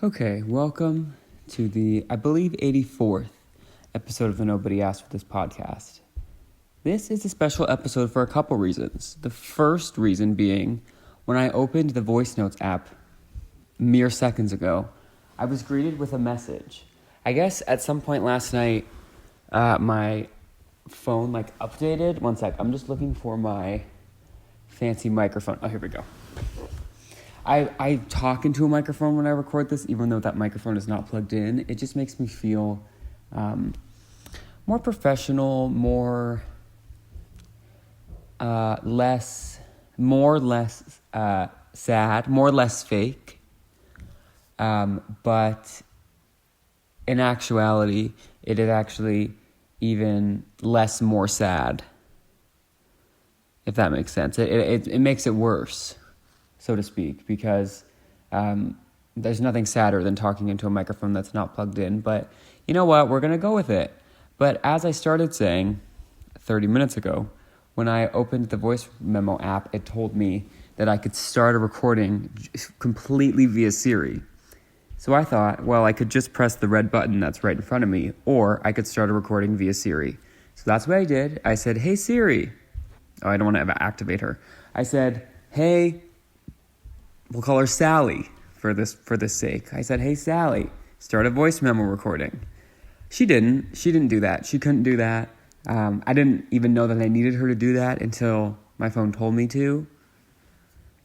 Okay, welcome to the, I believe, 84th episode of the Nobody Asked for This podcast. This is a special episode for a couple reasons. The first reason being, when I opened the voice notes app mere seconds ago, I was greeted with a message. I guess at some point last night, my phone updated. One sec, I'm just looking for my fancy microphone. Oh, here we go. I talk into a microphone when I record this, even though that microphone is not plugged in. It just makes me feel more professional, less sad, more less fake. But in actuality, it is actually even more sad. If that makes sense, it makes it worse, so to speak, because there's nothing sadder than talking into a microphone that's not plugged in. But you know what? We're going to go with it. But as I started saying 30 minutes ago, when I opened the voice memo app, it told me that I could start a recording completely via Siri. So I thought, well, I could just press the red button that's right in front of me, or I could start a recording via Siri. So that's what I did. I said, "Hey, Siri." Oh, I don't want to activate her. I said, "Hey," we'll call her Sally for this sake. I said, "Hey, Sally, start a voice memo recording." She didn't do that. She couldn't do that. I didn't even know that I needed her to do that until my phone told me to.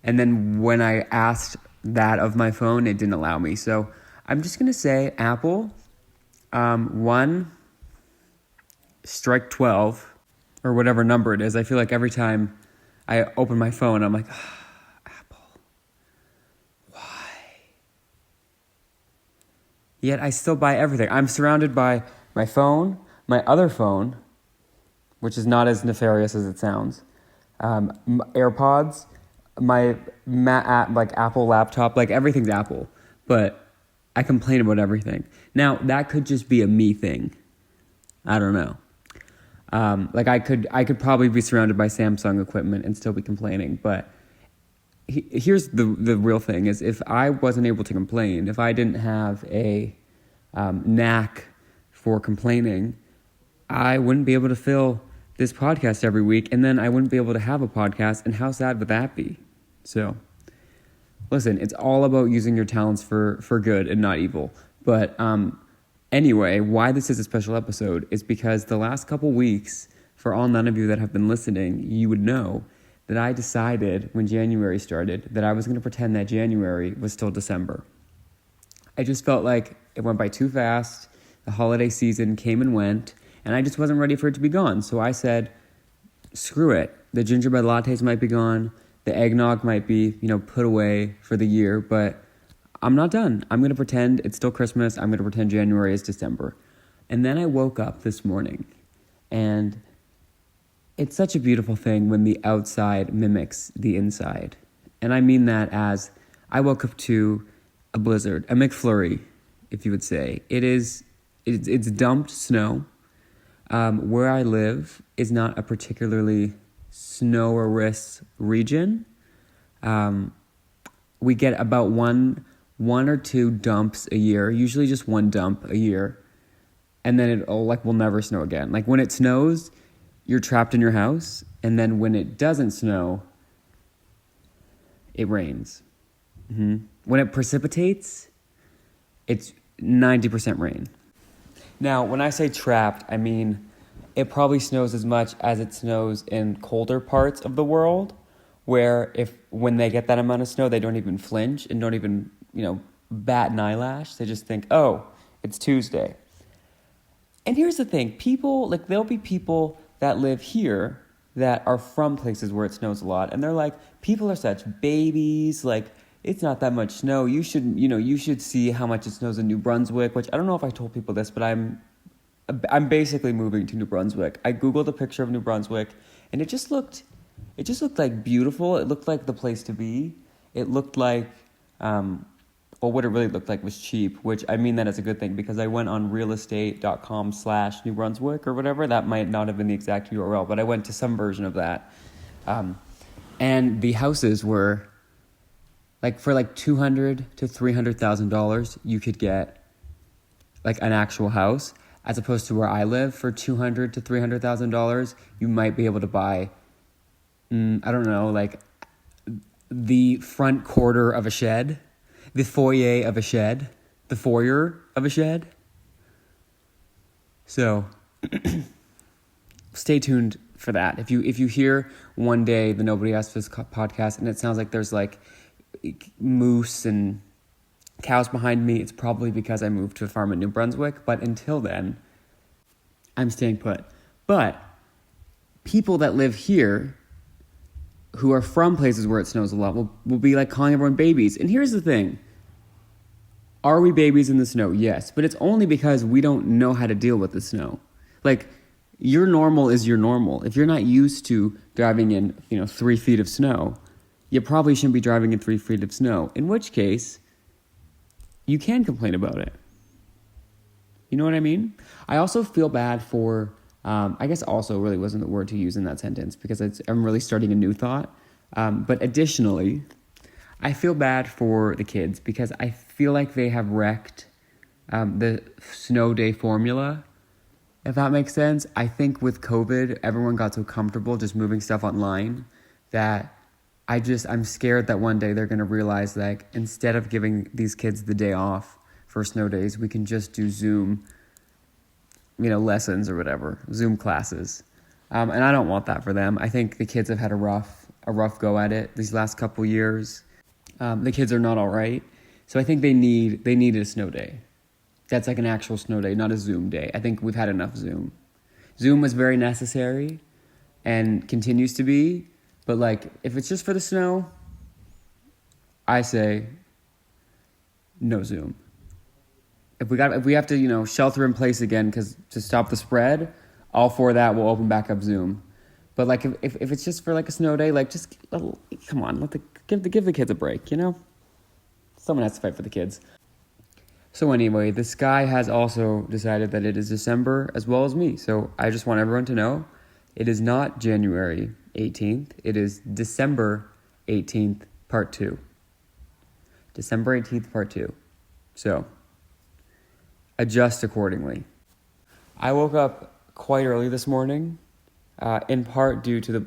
And then when I asked that of my phone, it didn't allow me. So I'm just going to say, Apple, 1, strike 12, or whatever number it is. I feel like every time I open my phone, I'm like, Apple, why? Yet I still buy everything. I'm surrounded by my phone, my other phone, which is not as nefarious as it sounds, AirPods, my Apple laptop, everything's Apple, but I complain about everything. Now, that could just be a me thing. I don't know. I could probably be surrounded by Samsung equipment and still be complaining, but here's the real thing is, if I wasn't able to complain, if I didn't have a knack for complaining, I wouldn't be able to fill this podcast every week, and then I wouldn't be able to have a podcast, and how sad would that be? So, listen, it's all about using your talents for good and not evil. But anyway, why this is a special episode is because the last couple weeks, for all none of you that have been listening, you would know that I decided when January started that I was going to pretend that January was still December. I just felt like it went by too fast. The holiday season came and went, and I just wasn't ready for it to be gone. So I said, screw it. The gingerbread lattes might be gone. The eggnog might be, put away for the year, but I'm not done. I'm going to pretend it's still Christmas. I'm going to pretend January is December. And then I woke up this morning, and it's such a beautiful thing when the outside mimics the inside. And I mean that as I woke up to a blizzard, a McFlurry, if you would say. It's dumped snow. Where I live is not a particularly snow-rich region. We get about one or two dumps a year, usually just one dump a year, and then it will never snow again. When it snows, you're trapped in your house, and then when it doesn't snow, it rains. When it precipitates, it's 90% rain. Now, when I say trapped, I mean it probably snows as much as it snows in colder parts of the world, where when they get that amount of snow, they don't even flinch and don't even, bat an eyelash. They just think, oh, it's Tuesday. And here's the thing. People, there'll be people that live here that are from places where it snows a lot, and they're like, people are such babies, it's not that much snow. You should see how much it snows in New Brunswick, which I don't know if I told people this, but I'm basically moving to New Brunswick. I Googled a picture of New Brunswick, and it just looked like beautiful. It looked like the place to be. It looked like, what it really looked like was cheap, which I mean that as a good thing, because I went on realestate.com/New Brunswick or whatever. That might not have been the exact URL, but I went to some version of that. And the houses were Like for like $200,000 to $300,000, you could get like an actual house, as opposed to where I live. For $200,000 to $300,000, you might be able to buy, I don't know, like the front quarter of a shed, the foyer of a shed, the foyer of a shed. So stay tuned for that. If you hear one day the Nobody Asked For This podcast and it sounds like there's like moose and cows behind me, it's probably because I moved to a farm in New Brunswick. But until then, I'm staying put. But people that live here who are from places where it snows a lot will be like calling everyone babies. And here's the thing. Are we babies in the snow? Yes. But it's only because we don't know how to deal with the snow. Like, your normal is your normal. If you're not used to driving in, 3 feet of snow, you probably shouldn't be driving in 3 feet of snow. In which case, you can complain about it. You know what I mean? I also feel bad for, I guess also really wasn't the word to use in that sentence because I'm really starting a new thought. But additionally, I feel bad for the kids because I feel like they have wrecked the snow day formula, if that makes sense. I think with COVID, everyone got so comfortable just moving stuff online that I'm scared that one day they're going to realize, like, instead of giving these kids the day off for snow days, we can just do Zoom, lessons or whatever, Zoom classes. And I don't want that for them. I think the kids have had a rough go at it these last couple years. The kids are not all right. So I think they needed a snow day. That's like an actual snow day, not a Zoom day. I think we've had enough Zoom. Zoom was very necessary and continues to be. But, like, if it's just for the snow, I say no Zoom. If we have to, shelter in place again to stop the spread, all for that, we'll open back up Zoom. But, like, if it's just for, like, a snow day, like, just, come on, give the kids a break, Someone has to fight for the kids. So anyway, this guy has also decided that it is December as well as me. So I just want everyone to know it is not January 18th. It is December 18th, part 2. December 18th, part 2. So adjust accordingly. I woke up quite early this morning, in part due to the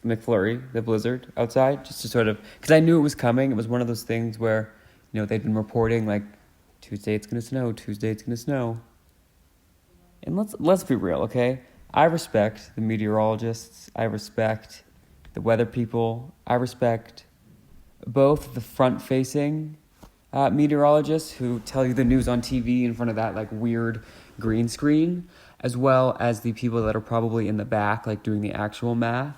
McFlurry, the blizzard outside, just to sort of, because I knew it was coming. It was one of those things where, they'd been reporting like Tuesday it's gonna snow, Tuesday it's gonna snow. And let's be real, okay? I respect the meteorologists. I respect the weather people. I respect both the front-facing meteorologists who tell you the news on TV in front of that like weird green screen, as well as the people that are probably in the back, like doing the actual math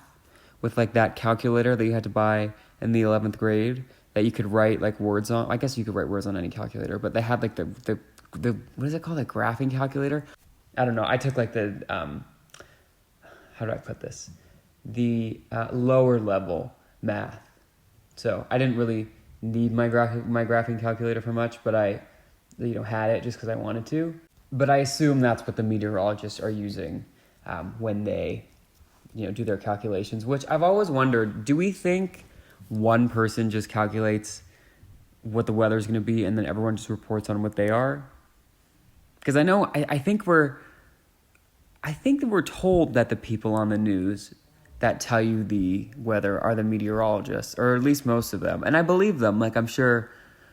with like that calculator that you had to buy in the 11th grade that you could write like words on. I guess you could write words on any calculator, but they had like the what is it called? Like graphing calculator? I don't know. I took like the, how do I put this? The lower level math. So I didn't really need my graphing calculator for much, but I, had it just because I wanted to. But I assume that's what the meteorologists are using when they, do their calculations, which I've always wondered, do we think one person just calculates what the weather is going to be and then everyone just reports on what they are? Because I think that we're told that the people on the news that tell you the weather are the meteorologists, or at least most of them. And I believe them. Like, I'm sure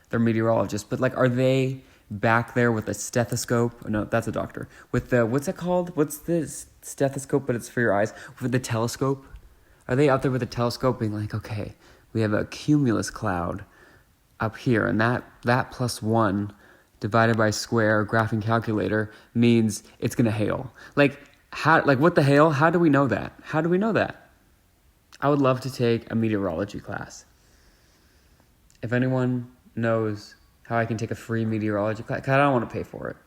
they're meteorologists, but like, are they back there with a stethoscope? No, that's a doctor. With the, what's it called? What's the stethoscope, but it's for your eyes? With the telescope? Are they out there with a telescope being like, okay, we have a cumulus cloud up here, and that plus 1 divided by square graphing calculator means it's going to hail. Like, what the hail? How do we know that? I would love to take a meteorology class. If anyone knows how I can take a free meteorology class, 'cause I don't want to pay for it.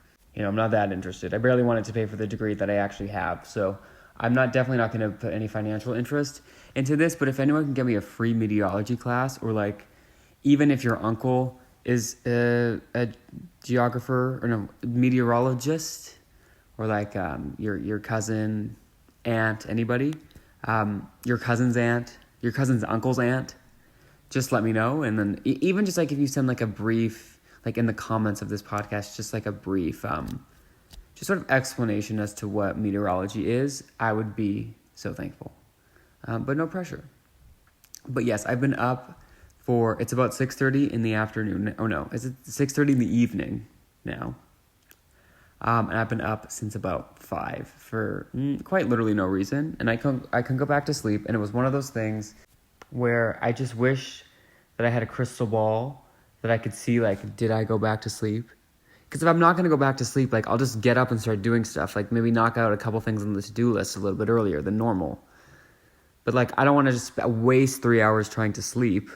I'm not that interested. I barely wanted to pay for the degree that I actually have. So I'm definitely not going to put any financial interest into this. But if anyone can get me a free meteorology class, or like, even if your uncle is a geographer or no meteorologist, or like your cousin, aunt, anybody, your cousin's aunt, your cousin's uncle's aunt, just let me know. And then even just like if you send like a brief, like in the comments of this podcast, just like a brief, just sort of explanation as to what meteorology is, I would be so thankful. But no pressure. But yes, I've been up it's about 6:30 in the afternoon. Oh no, is it 6:30 in the evening now? And I've been up since about 5 for quite literally no reason. And I can go back to sleep. And it was one of those things where I just wish that I had a crystal ball that I could see, like, did I go back to sleep? Because if I'm not going to go back to sleep, like, I'll just get up and start doing stuff. Like, maybe knock out a couple things on the to-do list a little bit earlier than normal. But, like, I don't want to just waste 3 hours trying to sleep.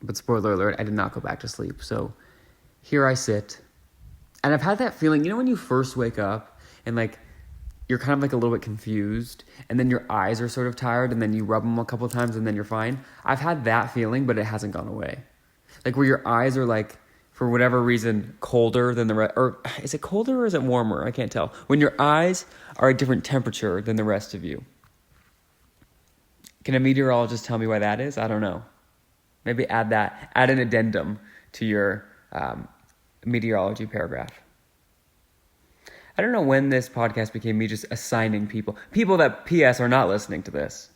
But spoiler alert, I did not go back to sleep. So here I sit. And I've had that feeling, you know when you first wake up and, like, you're kind of, like, a little bit confused, and then your eyes are sort of tired, and then you rub them a couple times, and then you're fine? I've had that feeling, but it hasn't gone away. Like, where your eyes are, like, for whatever reason, colder than the rest. Or is it colder or is it warmer? I can't tell. When your eyes are a different temperature than the rest of you. Can a meteorologist tell me why that is? I don't know. Maybe add an addendum to your meteorology paragraph. I don't know when this podcast became me just assigning people that P.S. are not listening to this.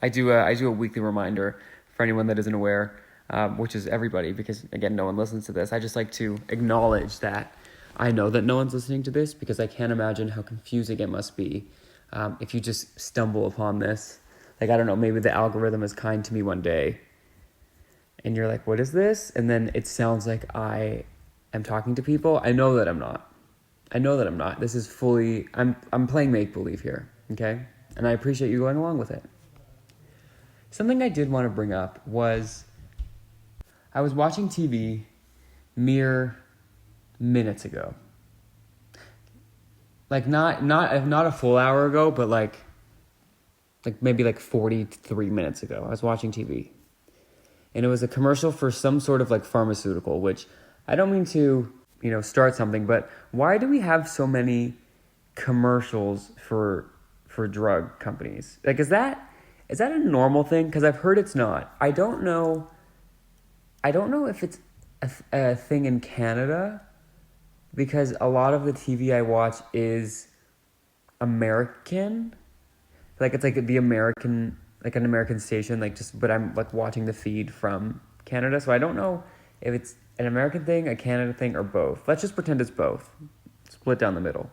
I do a weekly reminder for anyone that isn't aware, which is everybody, because again, no one listens to this. I just like to acknowledge that I know that no one's listening to this, because I can't imagine how confusing it must be if you just stumble upon this. Like, I don't know, maybe the algorithm is kind to me one day, and you're like, what is this? And then it sounds like I am talking to people. I know that I'm not. This is fully, I'm playing make-believe here, okay? And I appreciate you going along with it. Something I did want to bring up was I was watching TV mere minutes ago. Like not a full hour ago, but like maybe like 43 minutes ago. I was watching TV. And it was a commercial for some sort of like pharmaceutical, which I don't mean to, start something, but why do we have so many commercials for drug companies? Like, is that a normal thing? Because I've heard it's not. I don't know if it's a thing in Canada, because a lot of the TV I watch is American. Like, it's like the American, like an American station, but I'm like watching the feed from Canada. So I don't know if it's an American thing, a Canada thing, or both. Let's just pretend it's both. Split down the middle.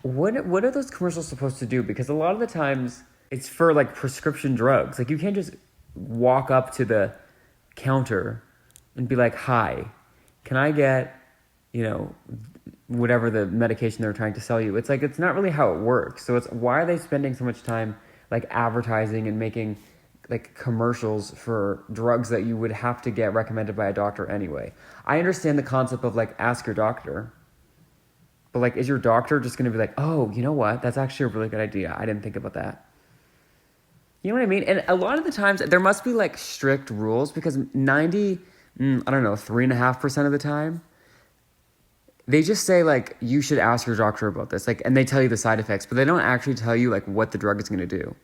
What are those commercials supposed to do? Because a lot of the times it's for like prescription drugs. Like, you can't just walk up to the counter and be like, hi, can I get, whatever the medication they're trying to sell you. It's like, it's not really how it works. So why are they spending so much time like advertising and making like commercials for drugs that you would have to get recommended by a doctor anyway? I understand the concept of like, ask your doctor, but like, is your doctor just going to be like, oh, you know what? That's actually a really good idea. I didn't think about that. You know what I mean? And a lot of the times there must be like strict rules, because 3.5% of the time, they just say like, you should ask your doctor about this. Like, and they tell you the side effects, but they don't actually tell you like what the drug is going to do.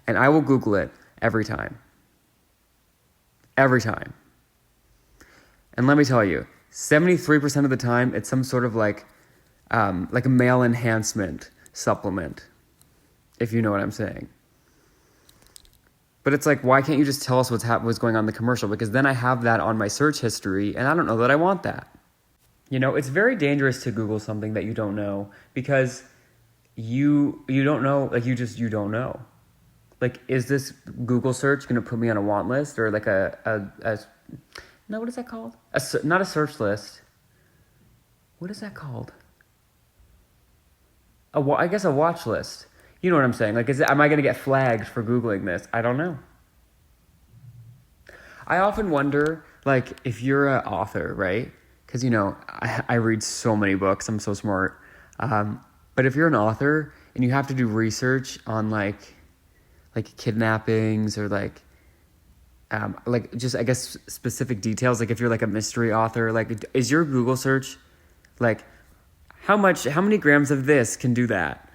And I will Google it every time. Every time. And let me tell you, 73% of the time, it's some sort of like a male enhancement supplement, if you know what I'm saying. But it's like, why can't you just tell us what's going on in the commercial? Because then I have that on my search history, and I don't know that I want that. It's very dangerous to Google something that you don't know, because you don't know, like you don't know. Like, is this Google search going to put me on a want list, or like no, what is that called? Not a search list. What is that called? I guess a watch list. You know what I'm saying? Like, am I going to get flagged for Googling this? I don't know. I often wonder, like, if you're an author, right? Because, I read so many books. I'm so smart. But if you're an author and you have to do research on, like kidnappings or, like just, I guess, specific details. Like, if you're, like, a mystery author, like, is your Google search, like, how many grams of this can do that?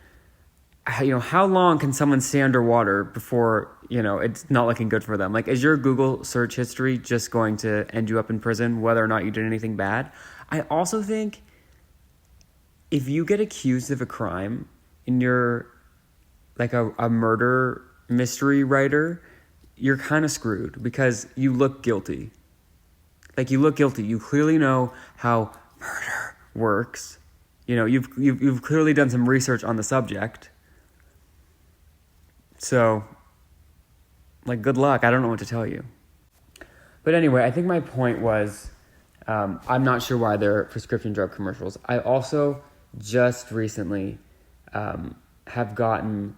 how long can someone stay underwater before, it's not looking good for them? Like, is your Google search history just going to end you up in prison, whether or not you did anything bad? I also think if you get accused of a crime and you're like a murder mystery writer, you're kind of screwed because you look guilty. Like, you look guilty. You clearly know how murder works. You've clearly done some research on the subject. So, like, good luck. I don't know what to tell you. But anyway, I think my point was, I'm not sure why they're prescription drug commercials. I also just recently have gotten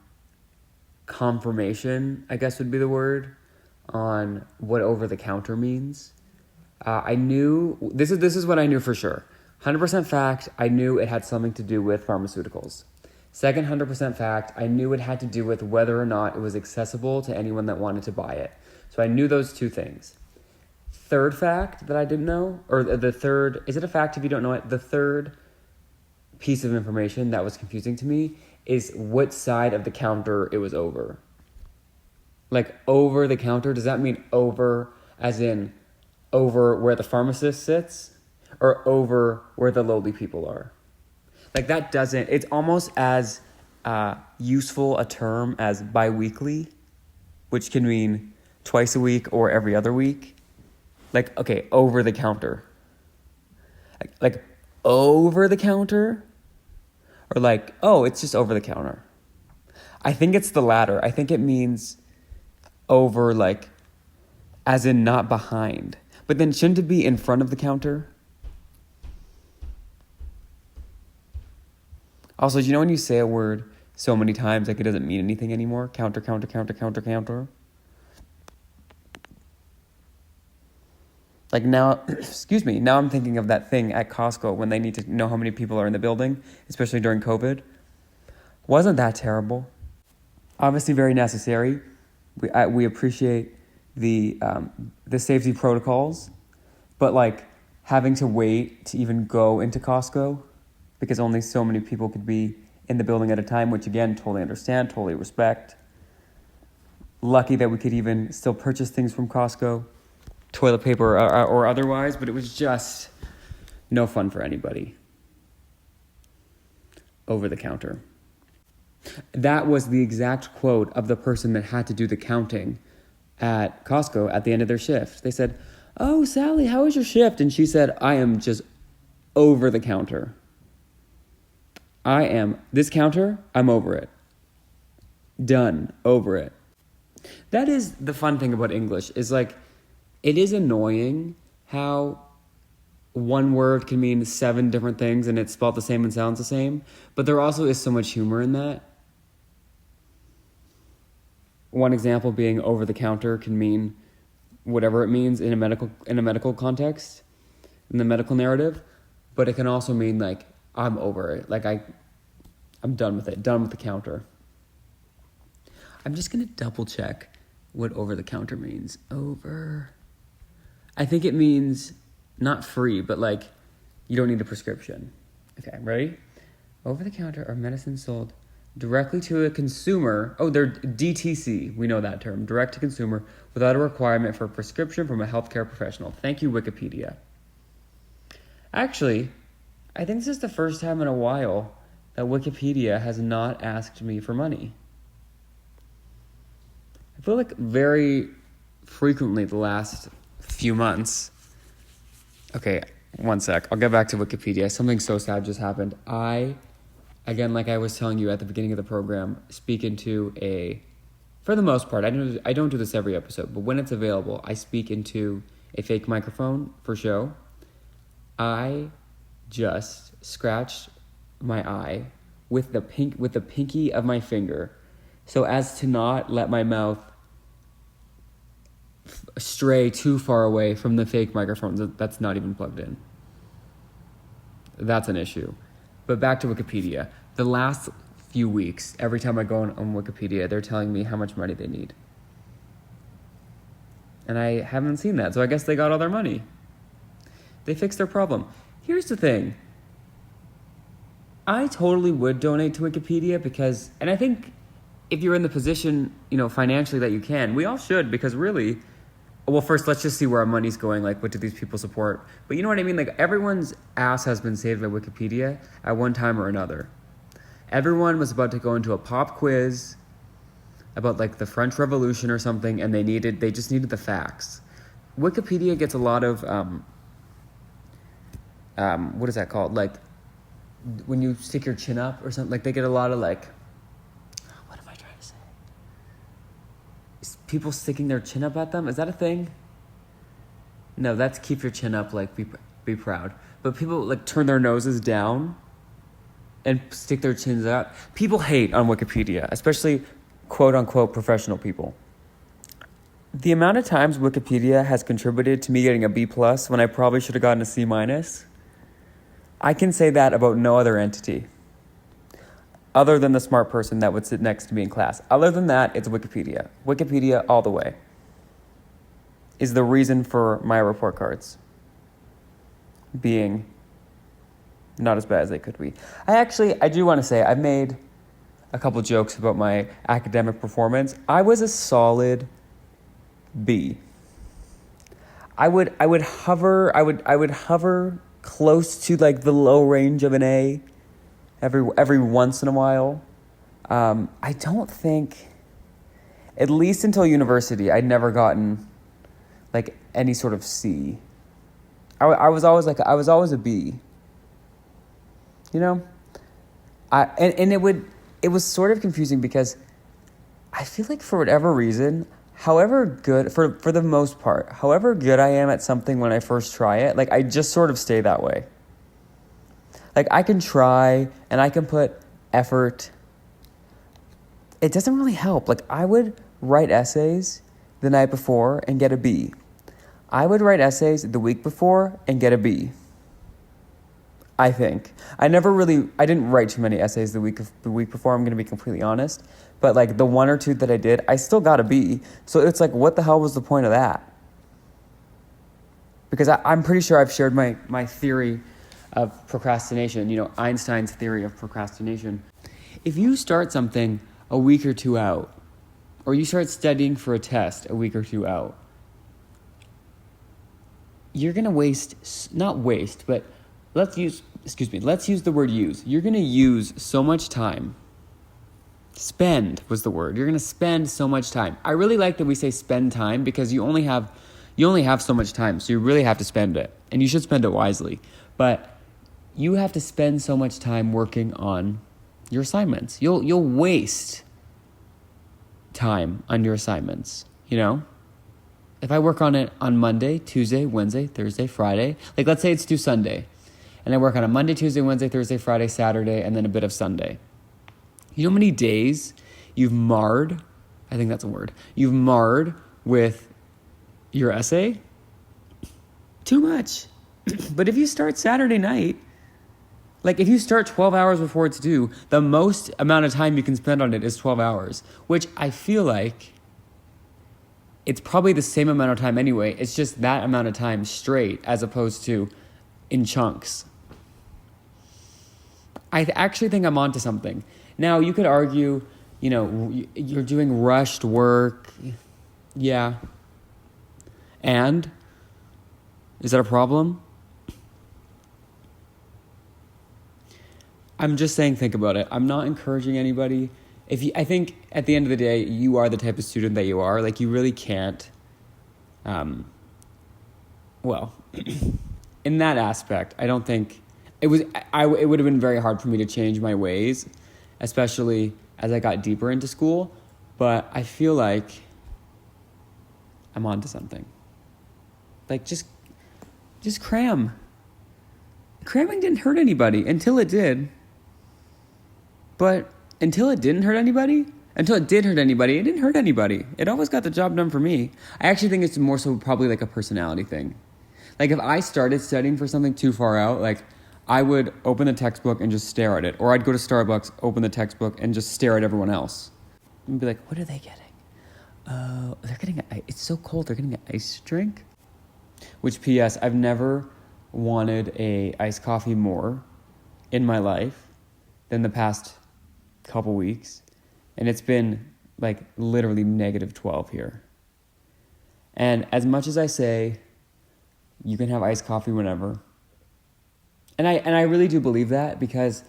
confirmation, I guess would be the word, on what over-the-counter means. I knew, this is what I knew for sure. 100% fact, I knew it had something to do with pharmaceuticals. Second 100% fact, I knew it had to do with whether or not it was accessible to anyone that wanted to buy it. So I knew those two things. Third fact that I didn't know, or the third, is it a fact if you don't know it? The third piece of information that was confusing to me is what side of the counter it was over. Like, over the counter, does that mean over as in over where the pharmacist sits, or over where the lowly people are? Like, that doesn't, it's almost as useful a term as bi-weekly, which can mean twice a week or every other week. Like, okay, over the counter. Like over the counter? Or like, oh, it's just over the counter. I think it's the latter. I think it means over, like, as in not behind. But then shouldn't it be in front of the counter? Also, do you know when you say a word so many times, like, it doesn't mean anything anymore? Counter, counter, counter, counter, counter. Like, now, now I'm thinking of that thing at Costco when they need to know how many people are in the building, especially during COVID. Wasn't that terrible? Obviously very necessary. We appreciate the safety protocols, but, like, having to wait to even go into Costco because only so many people could be in the building at a time, which, again, totally understand, totally respect. Lucky that we could even still purchase things from Costco, toilet paper or otherwise, but it was just no fun for anybody. Over the counter. That was the exact quote of the person that had to do the counting at Costco at the end of their shift. They said, "Oh, Sally, how was your shift?" And she said, "I am just over the counter. This counter, I'm over it. Done, over it." That is the fun thing about English, is, like, it is annoying how one word can mean 7 different things and it's spelled the same and sounds the same, but there also is so much humor in that. One example being over the counter can mean whatever it means in a medical context, in the medical narrative, but it can also mean, like, I'm over it. Like, I'm done with it. Done with the counter. I'm just going to double check what over the counter means. Over. I think it means not free, but, like, you don't need a prescription. Okay, ready? Over the counter are medicines sold directly to a consumer. Oh, they're DTC. We know that term. Direct to consumer without a requirement for a prescription from a healthcare professional. Thank you, Wikipedia. Actually, I think this is the first time in a while that Wikipedia has not asked me for money. I feel like very frequently the last few months. Okay, one sec. I'll get back to Wikipedia. Something so sad just happened. Again, like I was telling you at the beginning of the program, speak into for the most part, I don't do this every episode, but when it's available, I speak into a fake microphone for show. I just scratched my eye with the pinky of my finger so as to not let my mouth stray too far away from the fake microphone that's not even plugged in. That's an issue. But back to Wikipedia. The last few weeks, every time I go on Wikipedia, they're telling me how much money they need. And I haven't seen that, so I guess they got all their money. They fixed their problem. Here's the thing. I totally would donate to Wikipedia because, and I think if you're in the position, financially that you can, we all should, because really, well, first, let's just see where our money's going. Like, what do these people support? But you know what I mean? Like, everyone's ass has been saved by Wikipedia at one time or another. Everyone was about to go into a pop quiz about, like, the French Revolution or something, and they just needed the facts. Wikipedia gets a lot of, what is that called? Like, when you stick your chin up or something, like, they get a lot of, like, what am I trying to say? Is people sticking their chin up at them? Is that a thing? No, that's keep your chin up, like, be proud. But people, like, turn their noses down and stick their chins out. People hate on Wikipedia, especially quote-unquote professional people. The amount of times Wikipedia has contributed to me getting a B+ when I probably should have gotten a C-, I can say that about no other entity, other than the smart person that would sit next to me in class. Other than that, it's Wikipedia. Wikipedia all the way is the reason for my report cards being not as bad as they could be. I do want to say, I've made a couple jokes about my academic performance. I was a solid B. I would hover close to, like, the low range of an A every once in a while. I don't think, at least until university, I'd never gotten, like, any sort of C. I was always a B. And it was sort of confusing because I feel like, for whatever reason, however good, for the most part, however good I am at something when I first try it, like, I just sort of stay that way. Like, I can try and I can put effort. It doesn't really help. Like, I would write essays the night before and get a B. I would write essays the week before and get a B. I think. I didn't write too many essays the week before, I'm going to be completely honest. But, like, the one or two that I did, I still got a B. So it's like, what the hell was the point of that? Because I'm pretty sure I've shared my theory of procrastination, Einstein's theory of procrastination. If you start something a week or two out, or you start studying for a test a week or two out, you're going to let's use the word use. You're going to use so much time. Spend was the word. You're going to spend so much time. I really like that we say spend time, because you only have so much time, so you really have to spend it, and you should spend it wisely. But you have to spend so much time working on your assignments. You'll waste time on your assignments, If I work on it on Monday, Tuesday, Wednesday, Thursday, Friday, like, let's say it's due Sunday, and I work on it Monday, Tuesday, Wednesday, Thursday, Friday, Saturday, and then a bit of Sunday. You know how many days you've marred? I think that's a word. You've marred with your essay? Too much. But if you start Saturday night, like, if you start 12 hours before it's due, the most amount of time you can spend on it is 12 hours, which I feel like it's probably the same amount of time anyway. It's just that amount of time straight as opposed to in chunks. I actually think I'm onto something. Now, you could argue, you're doing rushed work. Yeah. And? Is that a problem? I'm just saying, think about it. I'm not encouraging anybody. I think at the end of the day, you are the type of student that you are. Like, you really can't, in that aspect, I don't think it would have been very hard for me to change my ways, especially as I got deeper into school. But I feel like I'm onto something. Like, just cram. Cramming didn't hurt anybody until it did. But until it did hurt anybody, it didn't hurt anybody. It always got the job done for me. I actually think it's more so probably like a personality thing. Like, if I started studying for something too far out, like, I would open the textbook and just stare at it. Or I'd go to Starbucks, open the textbook, and just stare at everyone else. And be like, what are they getting? They're getting it's so cold, they're getting an iced drink? Which, P.S., I've never wanted a iced coffee more in my life than the past couple weeks. And it's been like literally negative 12 here. And as much as I say, you can have iced coffee whenever. And I really do believe that, because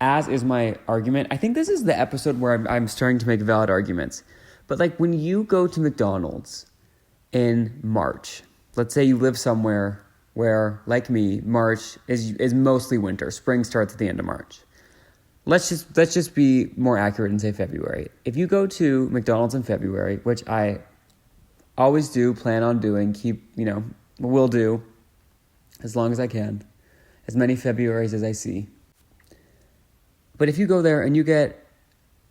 as is my argument, I think this is the episode where I'm starting to make valid arguments. But like when you go to McDonald's in March, let's say you live somewhere where, like me, March is mostly winter. Spring starts at the end of March. Let's just be more accurate and say February. If you go to McDonald's in February, which I always do, plan on doing, will do as long as I can, as many Februarys as I see. But if you go there and you get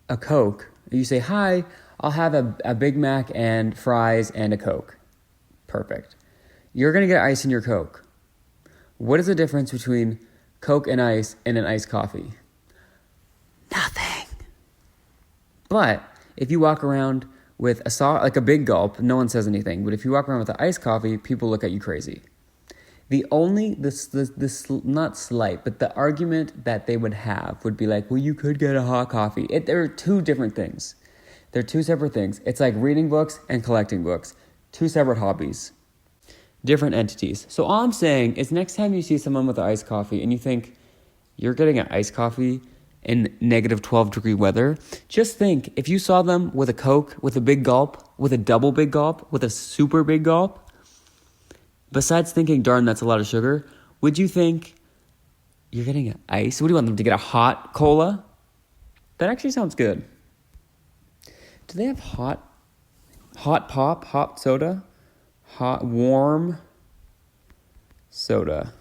a Coke, you say, hi, I'll have a Big Mac and fries and a Coke. Perfect. You're going to get ice in your Coke. What is the difference between Coke and ice and an iced coffee? Nothing. But if you walk around with a big gulp, no one says anything. But if you walk around with an iced coffee, people look at you crazy. The not slight, but the argument that they would have would be like, well, you could get a hot coffee. There are two different things. They're two separate things. It's like reading books and collecting books. Two separate hobbies. Different entities. So all I'm saying is next time you see someone with an iced coffee and you think you're getting an iced coffee in negative 12 degree weather, just think, if you saw them with a Coke, with a big gulp, with a double big gulp, with a super big gulp, besides thinking, darn, that's a lot of sugar, would you think you're getting an ice? What do you want them to get, a hot cola? That actually sounds good. Do they have hot pop, hot soda? Warm soda.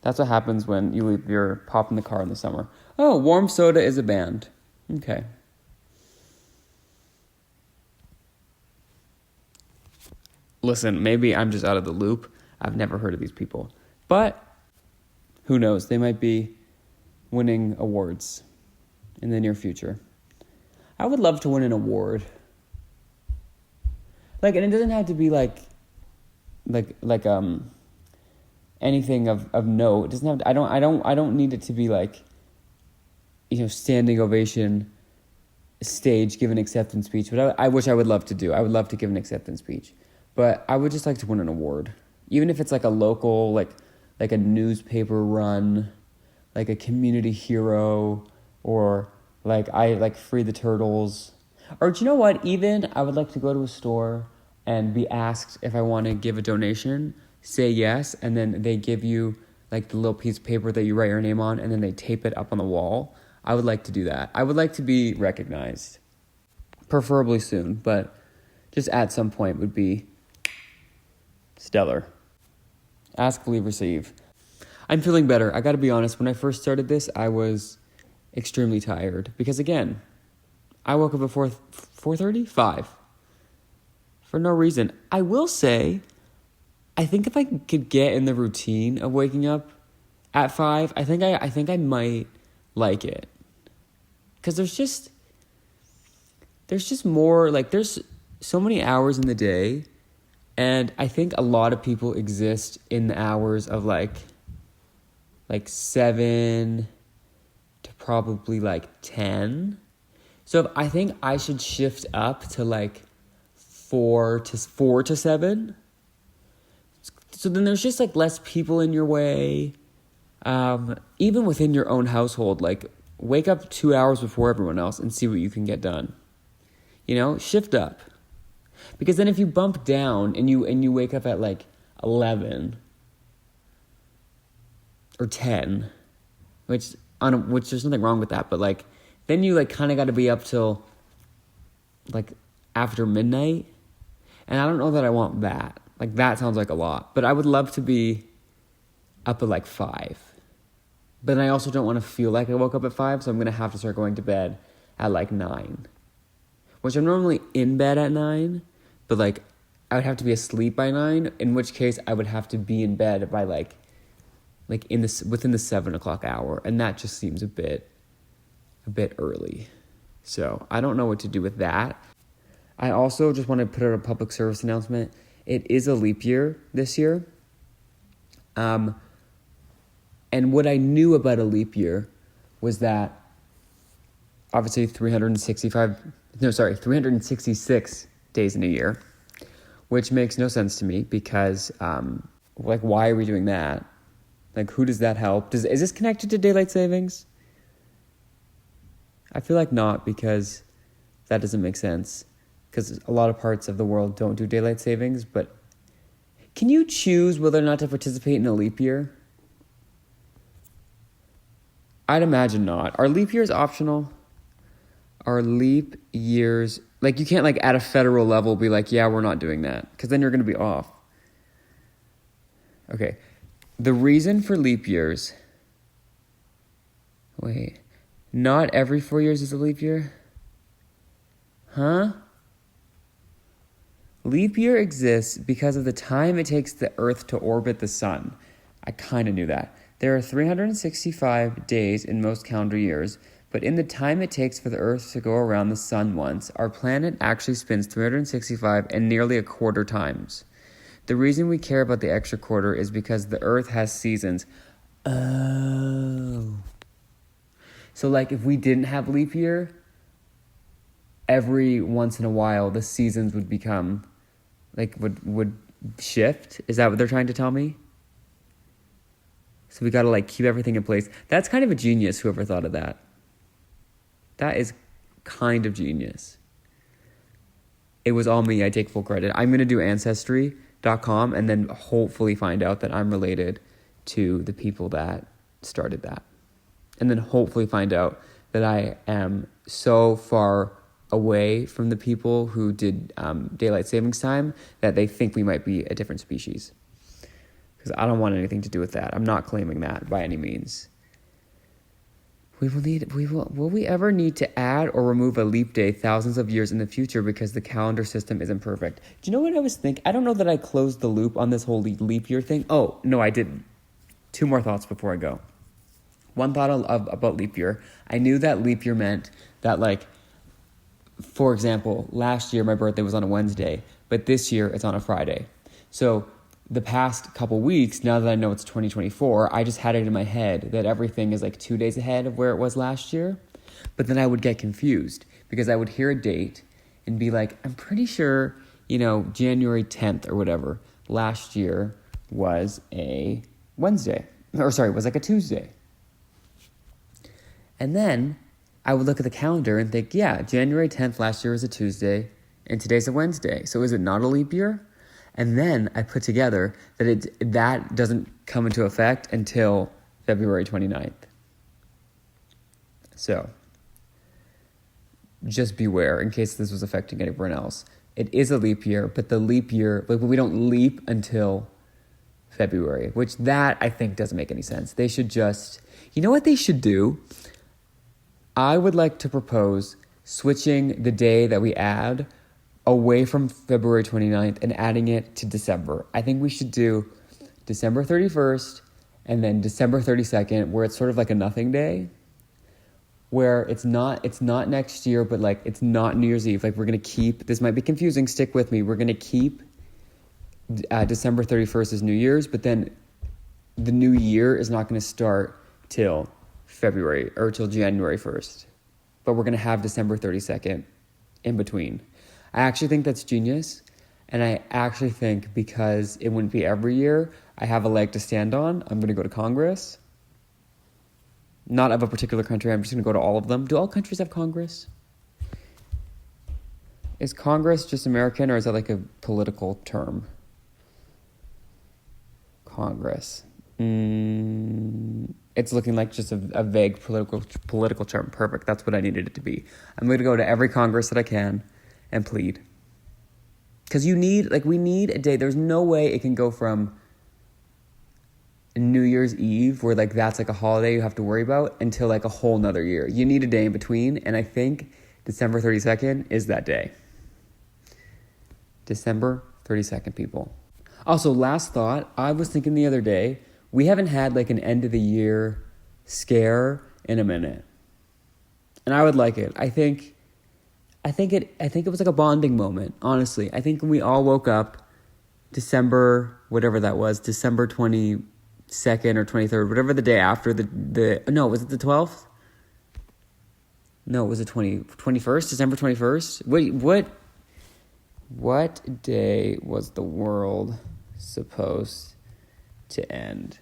That's what happens when you leave your pop in the car in the summer. Oh, warm soda is a band. Okay. Listen, maybe I'm just out of the loop. I've never heard of these people. But who knows? They might be winning awards in the near future. I would love to win an award. And it doesn't have to be like anything of note. It doesn't have to, I don't need it to be like, standing ovation stage, give an acceptance speech, which I would love to do. I would love to give an acceptance speech. But I would just like to win an award. Even if it's like a local, like a newspaper run, like a community hero, or I free the turtles. Or do you know what? Even I would like to go to a store and be asked if I want to give a donation, say yes, and then they give you the little piece of paper that you write your name on, and then they tape it up on the wall. I would like to do that. I would like to be recognized. Preferably soon, but just at some point would be stellar. Ask, believe, receive. I'm feeling better. I gotta be honest, when I first started this, I was extremely tired. Because again, I woke up at 4:30? 5. For no reason. I will say, I think if I could get in the routine of waking up at 5, I think I might like it. Because there's just more, there's so many hours in the day, and I think a lot of people exist in the hours of 7 to probably 10. So I think I should shift up to 4 to 7. So then there's just less people in your way. Even within your own household, wake up 2 hours before everyone else and see what you can get done. Shift up. Because then if you bump down and you wake up at 11 or 10, which there's nothing wrong with that, but then you kind of got to be up till after midnight. And I don't know that I want that. That sounds like a lot. But I would love to be up at 5. But I also don't want to feel like I woke up at 5, so I'm going to have to start going to bed at 9. Which I'm normally in bed at 9, but I would have to be asleep by 9, in which case I would have to be in bed by within the 7 o'clock hour, and that just seems a bit early. So I don't know what to do with that. I also just want to put out a public service announcement. It is a leap year this year. And what I knew about a leap year was that obviously 366 days in a year, which makes no sense to me because, why are we doing that? Like, who does that help? Is this connected to daylight savings? I feel like not, because that doesn't make sense. Because a lot of parts of the world don't do daylight savings, but can you choose whether or not to participate in a leap year? I'd imagine not. Are leap years optional? Are leap years... Like, you can't, at a federal level be like, yeah, we're not doing that. Because then you're going to be off. Okay. The reason for leap years... Wait. Not every 4 years is a leap year? Huh? Leap year exists because of the time it takes the Earth to orbit the sun. I kind of knew that. There are 365 days in most calendar years, but in the time it takes for the Earth to go around the sun once, our planet actually spins 365 and nearly a quarter times. The reason we care about the extra quarter is because the Earth has seasons. Oh. So, if we didn't have leap year, every once in a while, the seasons would become, would shift? Is that what they're trying to tell me? So we gotta, keep everything in place. That's kind of a genius, whoever thought of that. That is kind of genius. It was all me. I take full credit. I'm going to do Ancestry.com and then hopefully find out that I'm related to the people that started that. And then hopefully find out that I am so far away from the people who did daylight savings time that they think we might be a different species. Because I don't want anything to do with that. I'm not claiming that by any means. Will we ever need to add or remove a leap day thousands of years in the future because the calendar system isn't perfect? Do you know what I was thinking? I don't know that I closed the loop on this whole leap year thing. Oh, no, I didn't. 2 more thoughts before I go. One thought about leap year. I knew that leap year meant that, for example, last year my birthday was on a Wednesday, but this year it's on a Friday. So the past couple weeks, now that I know it's 2024, I just had it in my head that everything is 2 days ahead of where it was last year. But then I would get confused because I would hear a date and be like, I'm pretty sure, January 10th or whatever last year was a Wednesday. Was a Tuesday. And then I would look at the calendar and think, yeah, January 10th last year was a Tuesday and today's a Wednesday. So is it not a leap year? And then I put together that that doesn't come into effect until February 29th. So just beware in case this was affecting anyone else. It is a leap year, but the leap year, we don't leap until February, which that I think doesn't make any sense. They should just, you know what they should do? I would like to propose switching the day that we add away from February 29th and adding it to December. I think we should do December 31st and then December 32nd, where it's sort of like a nothing day, where it's not next year, but it's not New Year's Eve. We're going to keep, this might be confusing, stick with me. We're going to keep December 31st as New Year's, but then the new year is not going to start till February or till January 1st. But we're going to have December 32nd in between. I actually think that's genius, and I actually think because it wouldn't be every year, I have a leg to stand on. I'm going to go to Congress. Not of a particular country, I'm just going to go to all of them. Do all countries have Congress? Is Congress just American, or is that a political term? Congress. It's looking like just a vague political term. Perfect, that's what I needed it to be. I'm going to go to every Congress that I can and plead. Because we need a day. There's no way it can go from New Year's Eve, where that's a holiday you have to worry about, until a whole nother year. You need a day in between, and I think December 32nd is that day. December 32nd, people. Also, last thought, I was thinking the other day, we haven't had an end of the year scare in a minute. And I would like it. I think it was a bonding moment, honestly. I think when we all woke up December, whatever that was, December 22nd or 23rd, whatever the day after was it the 12th? No, was it 21st? December 21st? Wait, what day was the world supposed to end?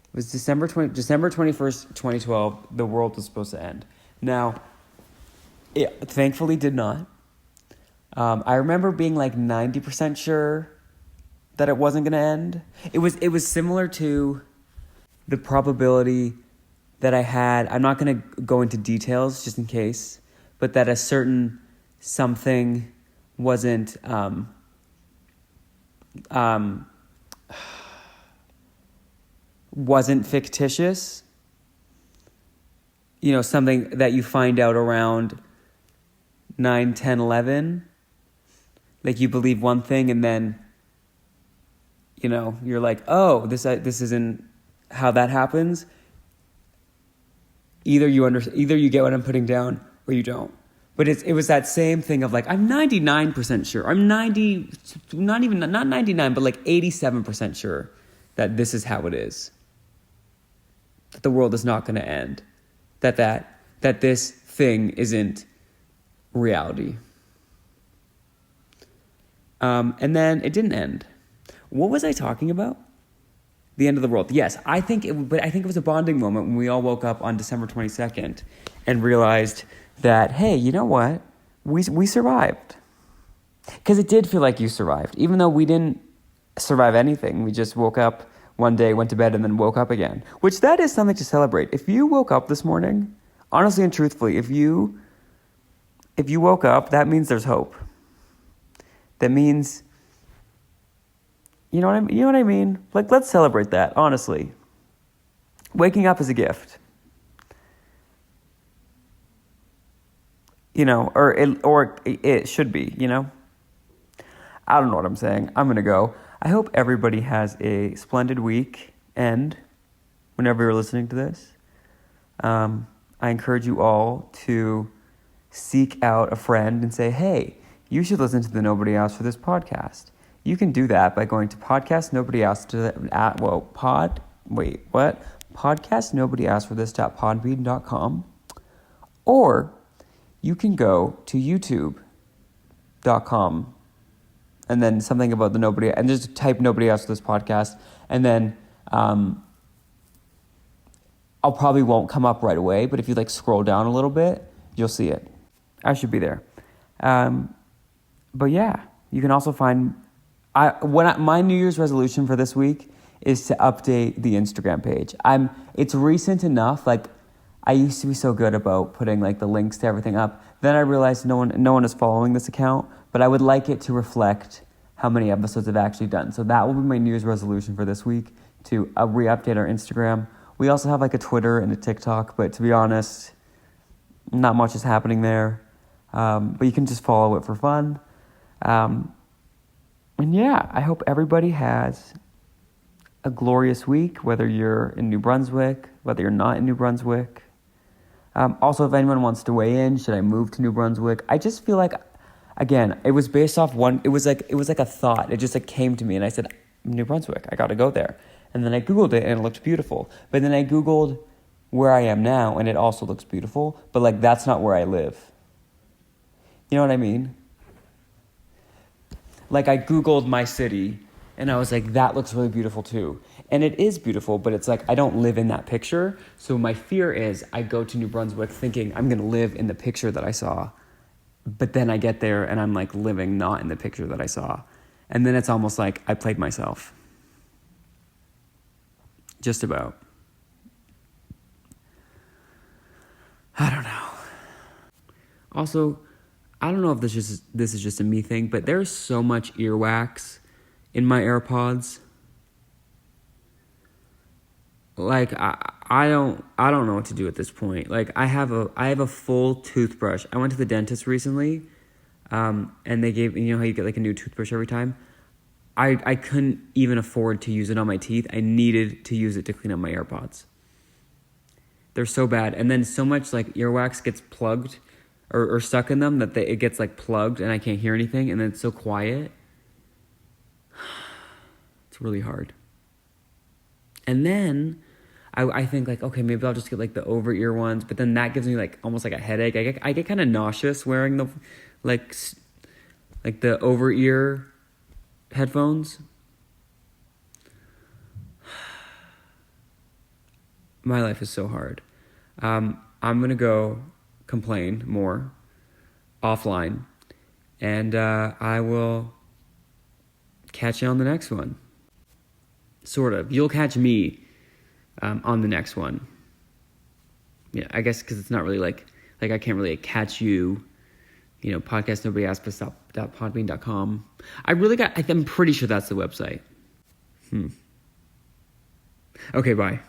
It was December 21st, 2012, the world was supposed to end. Now, it thankfully did not. I remember being like 90% sure that it wasn't going to end. It was similar to the probability that I had. I'm not going to go into details just in case, but that a certain something wasn't wasn't fictitious. You know, something that you find out around 9, 10, 11. Like you believe one thing and then, you know, you're like, oh, this isn't how that happens. Either you get what I'm putting down or you don't. But it was that same thing of like, I'm 99% sure. I'm not 99, but like 87% sure that this is how it is. That the world is not going to end. That this thing isn't reality. And then it didn't end. What was I talking about? The end of the world. Yes, I think it was a bonding moment when we all woke up on December 22nd and realized that, hey, you know what? We survived. Because it did feel like you survived. Even though we didn't survive anything. We just woke up one day, went to bed, and then woke up again. Which that is something to celebrate. If you woke up this morning, honestly and truthfully, if you woke up, that means there's hope. That means, you know what I mean? Like, let's celebrate that, honestly. Waking up is a gift. You know, or it should be, you know? I don't know what I'm saying. I'm going to go. I hope everybody has a splendid week end whenever you're listening to this. I encourage you all to seek out a friend and say, hey, you should listen to the Nobody Asked for This podcast. You can do that by going to podcastnobodyaskforthis.podbean.com, or you can go to youtube.com and then something about the Nobody, and just type Nobody Asked for This podcast, and then I'll probably won't come up right away, but if you like scroll down a little bit, you'll see it. I should be there. But yeah, you can also find my New Year's resolution for this week is to update the Instagram page. It's recent enough. Like, I used to be so good about putting like the links to everything up. Then I realized no one is following this account, but I would like it to reflect how many episodes I've actually done. So that will be my New Year's resolution for this week, to re-update our Instagram. We also have like a Twitter and a TikTok, but to be honest, not much is happening there. But you can just follow it for fun. And yeah, I hope everybody has a glorious week, whether you're in New Brunswick, whether you're not in New Brunswick. Also, if anyone wants to weigh in, should I move to New Brunswick? I just feel like, again, it was based off it was like a thought. It just like came to me and I said, New Brunswick, I got to go there. And then I Googled it and it looked beautiful. But then I Googled where I am now and it also looks beautiful. But like, that's not where I live. You know what I mean? Like, I Googled my city, and I was like, that looks really beautiful too. And it is beautiful, but it's like, I don't live in that picture. So my fear is I go to New Brunswick thinking I'm going to live in the picture that I saw. But then I get there, and I'm like living not in the picture that I saw. And then it's almost like I played myself. Just about. I don't know. Also, I don't know if this is just a me thing, but there's so much earwax in my AirPods. Like, I don't know what to do at this point. Like, I have a full toothbrush. I went to the dentist recently, and they gave, you know how you get like a new toothbrush every time? I couldn't even afford to use it on my teeth. I needed to use it to clean up my AirPods. They're so bad. And then so much like earwax gets plugged or stuck in them that it gets like plugged and I can't hear anything, and then it's so quiet. It's really hard. And then I think like, okay, maybe I'll just get like the over ear ones, but then that gives me like almost like a headache. I get kind of nauseous wearing the like the over ear headphones. My life is so hard. I'm gonna go complain more offline, and I will catch you on the next one. Sort of. You'll catch me on the next one. Yeah, I guess because it's not really like I can't really catch you. Podcast nobody asked but stop.podbean.com. I'm pretty sure that's the website. Okay, bye.